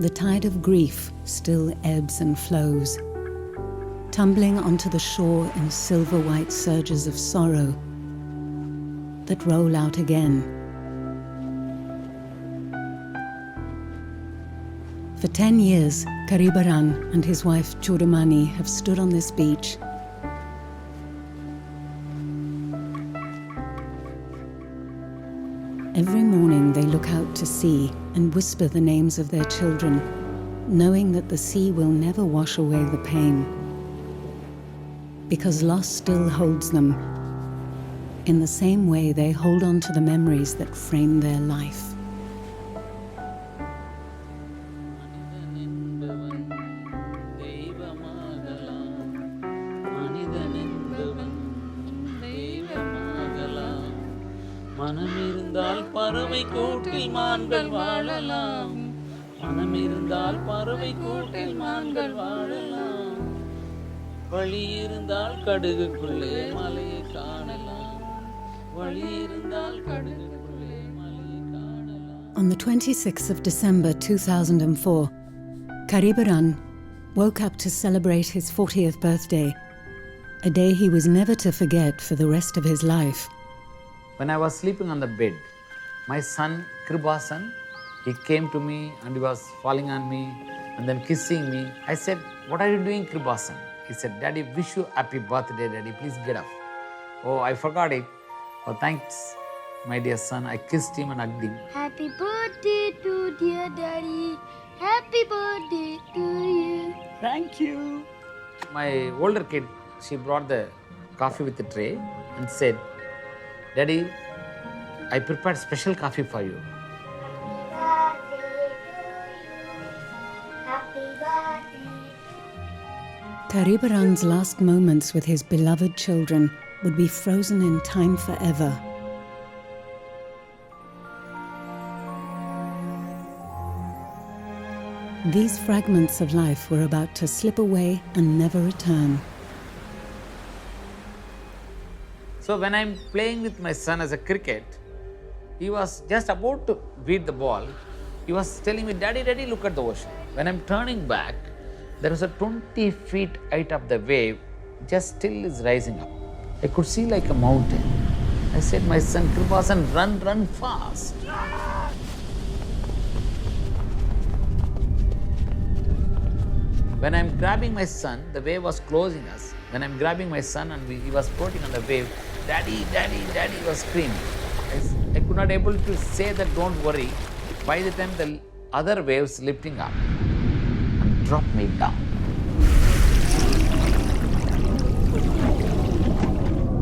the tide of grief still ebbs and flows, tumbling onto the shore in silver-white surges of sorrow that roll out again. For 10 years, Karibaran and his wife Chudamani have stood on this beach. Every morning they look out to sea and whisper the names of their children, knowing that the sea will never wash away the pain, because loss still holds them in the same way they hold on to the memories that frame their life. மனமிருந்தால் பறவை கூட்டில் மான்கள் வாழலாம். மனமிருந்தால் பறவை கூட்டில் மான்கள் வாழலாம். வழி இருந்தால் கடுகுக்குள்ளே மலையை காணலாம். வழி இருந்தால் கடுகுக்குள்ளே மலையை காணலாம். On the 26th of December 2004, Karibaran woke up to celebrate his 40th birthday, a day he was never to forget for the rest of his life. When I was sleeping on the bed, my son Kribasan, he came to me and he was falling on me and then kissing me. I said, "What are you doing, Kribasan?" He said, "Daddy, wish you happy birthday, Daddy. Please get up." Oh, I forgot it. Oh, thanks, my dear son. I kissed him and hugged him. Happy birthday to dear Daddy. Happy birthday to you. Thank you. My older kid, she brought the coffee with the tray and said, "Daddy, I prepared special coffee for you." Happy birthday. Karibaran's last moments with his beloved children would be frozen in time forever. These fragments of life were about to slip away and never return. So when I'm playing with my son as a cricket, he was just about to beat the ball. He was telling me, "Daddy, Daddy, look at the ocean." When I'm turning back, there was a 20 feet height of the wave, just still is rising up. I could see like a mountain. I said, "My son Kripasan, run fast." When I'm grabbing my son, the wave was closing us. When I'm grabbing my son and he was floating on the wave, "Daddy, Daddy, Daddy," was screaming. I could not able to say that, "Don't worry." By the time the other waves lifting up and dropped me down.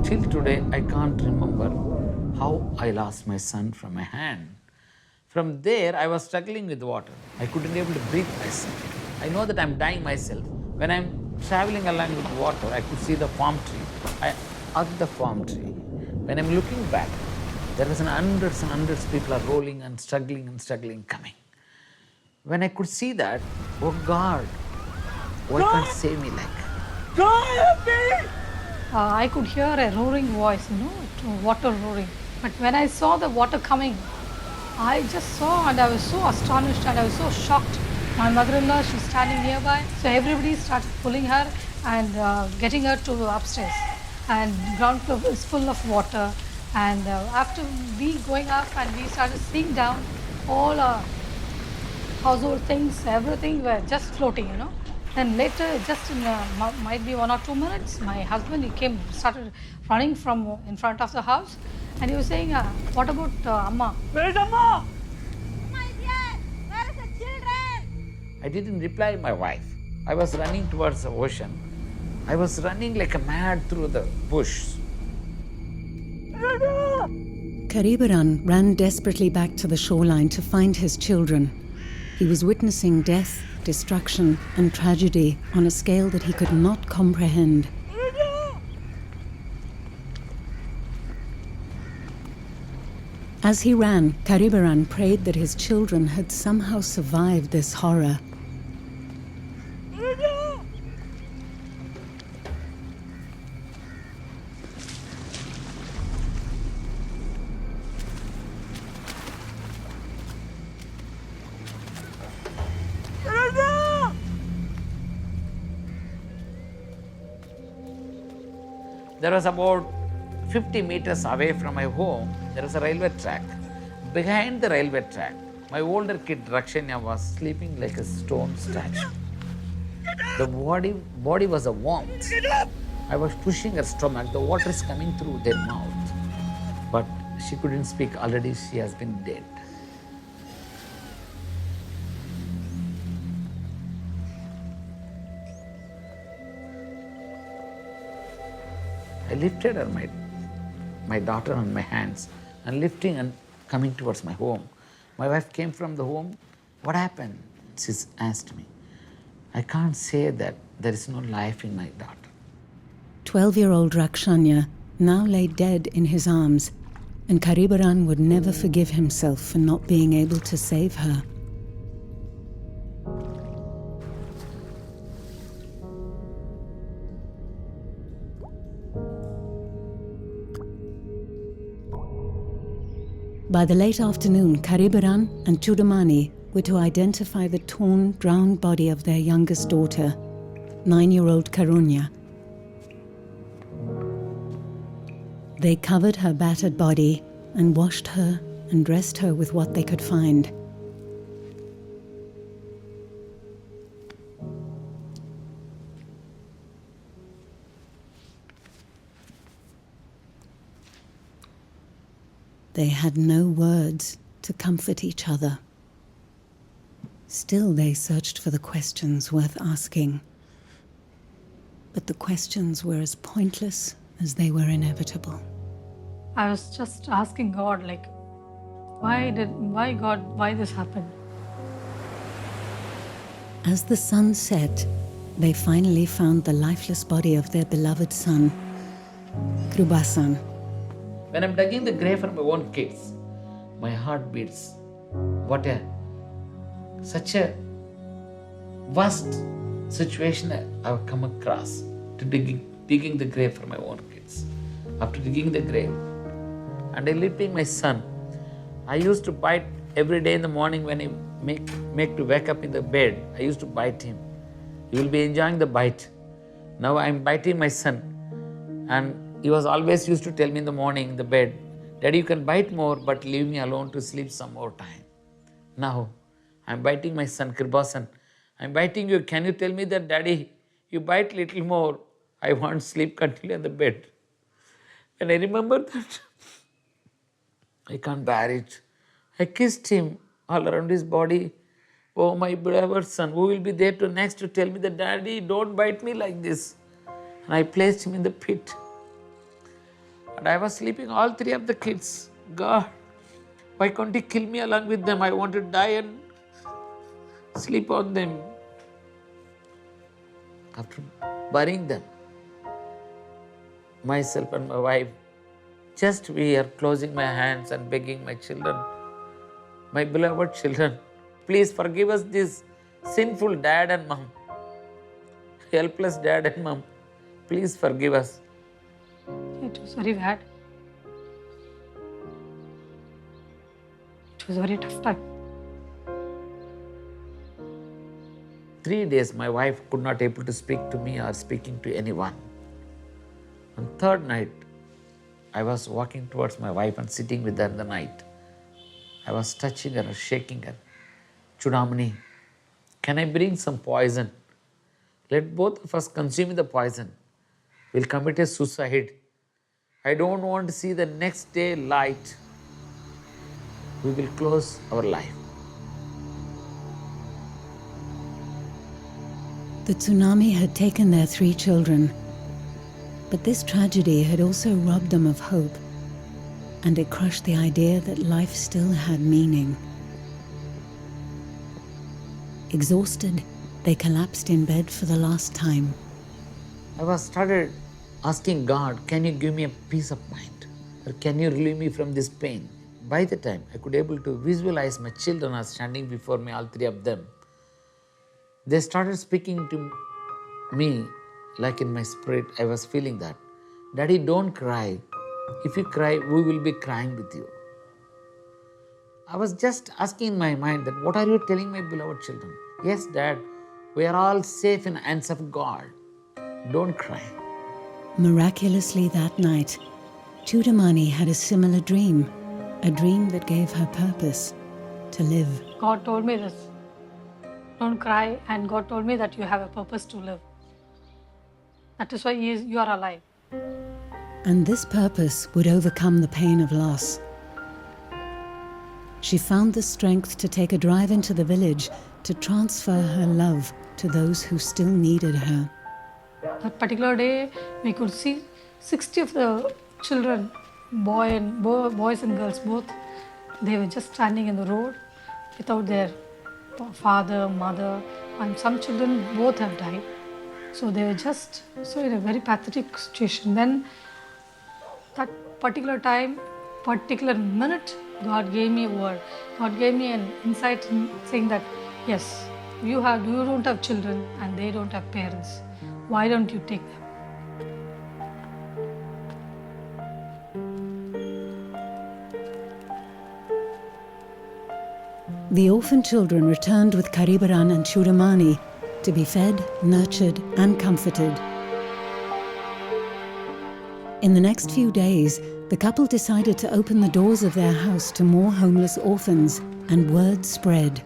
Till today, I can't remember how I lost my son from my hand. From there, I was struggling with water. I couldn't able to breathe myself. I know that I'm dying myself. When I'm traveling along with water, I could see the palm tree. I hugged the palm tree. When I'm looking back, there was hundreds and hundreds of people are rolling and struggling, coming. When I could see that, oh God, why can't you save me like? God help me! I could hear a roaring voice, water roaring. But when I saw the water coming, I just saw and I was so astonished and I was so shocked. My mother-in-law, she's standing nearby. So everybody started pulling her and getting her to upstairs. And ground floor is full of water. And after we going up and we started seeing down, all our household things, everything were just floating, Then later, just in might be 1 or 2 minutes, my husband, he came, started running from in front of the house. And he was saying, "What about Amma?" Where's Amma? Amma is here. Where are the children? I didn't reply my wife. I was running towards the ocean. I was running like a mad through the bush. Karibaran ran desperately back to the shoreline to find his children. He was witnessing death, destruction, and tragedy on a scale that he could not comprehend. As he ran, Karibaran prayed that his children had somehow survived this horror. There was about 50 meters away from my home, there was a railway track. Behind the railway track, my older kid Rakshanya was sleeping like a stone statue. The body was a warmth. I was pushing her stomach, the water is coming through their mouth. But she couldn't speak, already she has been dead. I lifted her, my daughter on my hands, and lifting and coming towards my home. My wife came from the home. What happened? She asked me. I can't say that there is no life in my daughter. 12-year-old Rakshanya now lay dead in his arms, and Karibaran would never forgive himself for not being able to save her. By the late afternoon, Karibaran and Chudamani were to identify the torn, drowned body of their youngest daughter, 9-year-old Karunya. They covered her battered body and washed her and dressed her with what they could find. They had no words to comfort each other. Still, they searched for the questions worth asking. But the questions were as pointless as they were inevitable. I was just asking God, like, why God, why this happened? As the sun set, they finally found the lifeless body of their beloved son, Krubasan. When I'm digging the grave for my own kids, my heart beats. Such a vast situation I've come across to digging the grave for my own kids. After digging the grave and I lifting my son, I used to bite every day in the morning when he make to wake up in the bed. I used to bite him. He will be enjoying the bite. Now I'm biting my son, and he was always used to tell me in the morning in the bed, Daddy, you can bite more, but leave me alone to sleep some more time. Now, I'm biting my son, Kirbasan. I'm biting you. Can you tell me that, Daddy, you bite little more. I want sleep continue on the bed. When I remember that, I can't bear it. I kissed him all around his body. Oh, my beloved son, who will be there to next to tell me that, Daddy, don't bite me like this. And I placed him in the pit. And I was sleeping all three of the kids. God, why can't you kill me along with them? I want to die and sleep on them. After burying them, myself and my wife, just we are closing my hands and begging my children, my beloved children, please forgive us this sinful dad and mom, helpless dad and mom. Please forgive us. It was very bad. It was a very tough time. 3 days my wife could not able to speak to me or speaking to anyone. On third night, I was walking towards my wife and sitting with her in the night. I was touching her, shaking her. Chudamani, can I bring some poison? Let both of us consume the poison. We'll commit a suicide. I don't want to see the next day light. We will close our life. The tsunami had taken their 3 children, but this tragedy had also robbed them of hope, and it crushed the idea that life still had meaning. Exhausted, they collapsed in bed for the last time. I started asking God, can you give me a peace of mind? Or can you relieve me from this pain? By the time I could able to visualize my children are standing before me, all 3 of them, they started speaking to me like in my spirit. I was feeling that, Daddy, don't cry. If you cry, we will be crying with you. I was just asking in my mind that, what are you telling my beloved children? Yes, Dad, we are all safe in the hands of God. Don't cry. Miraculously that night, Chudamani had a similar dream, a dream that gave her purpose to live. God told me this. Don't cry, and God told me that you have a purpose to live. That is why you are alive. And this purpose would overcome the pain of loss. She found the strength to take a drive into the village to transfer her love to those who still needed her. That particular day, we could see 60 of the children, boys and girls both, they were just standing in the road without their father, mother, and some children both have died. So they were just in a very pathetic situation. Then that particular time, particular minute, God gave me a word. God gave me an insight in saying that, yes, you don't have children and they don't have parents. Why don't you take them? The orphan children returned with Karibaran and Chudamani to be fed, nurtured, and comforted. In the next few days, the couple decided to open the doors of their house to more homeless orphans, and word spread.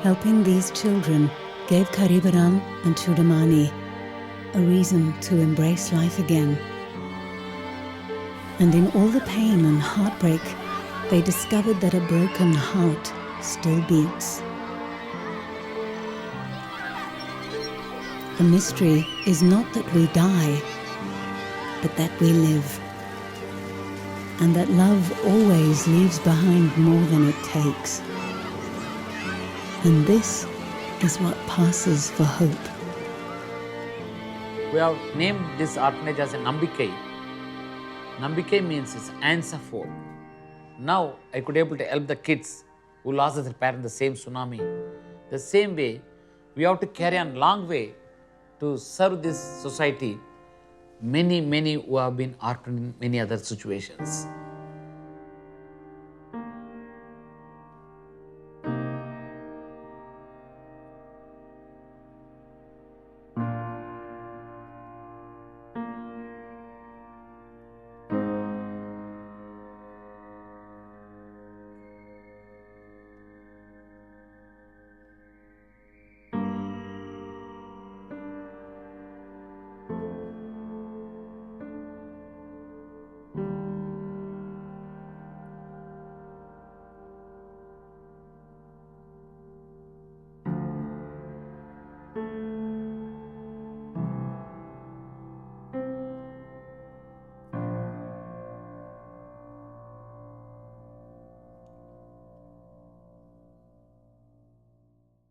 Helping these children gave Karibaran and Chudamani a reason to embrace life again. And in all the pain and heartbreak, they discovered that a broken heart still beats. The mystery is not that we die, but that we live. And that love always leaves behind more than it takes. And this is what passes for hope. We have named this orphanage as a Nambikkai. Nambikkai means it's answer for. Now I could able to help the kids who lost their parents the same tsunami. The same way, we have to carry on long way to serve this society. Many who have been orphaned in many other situations.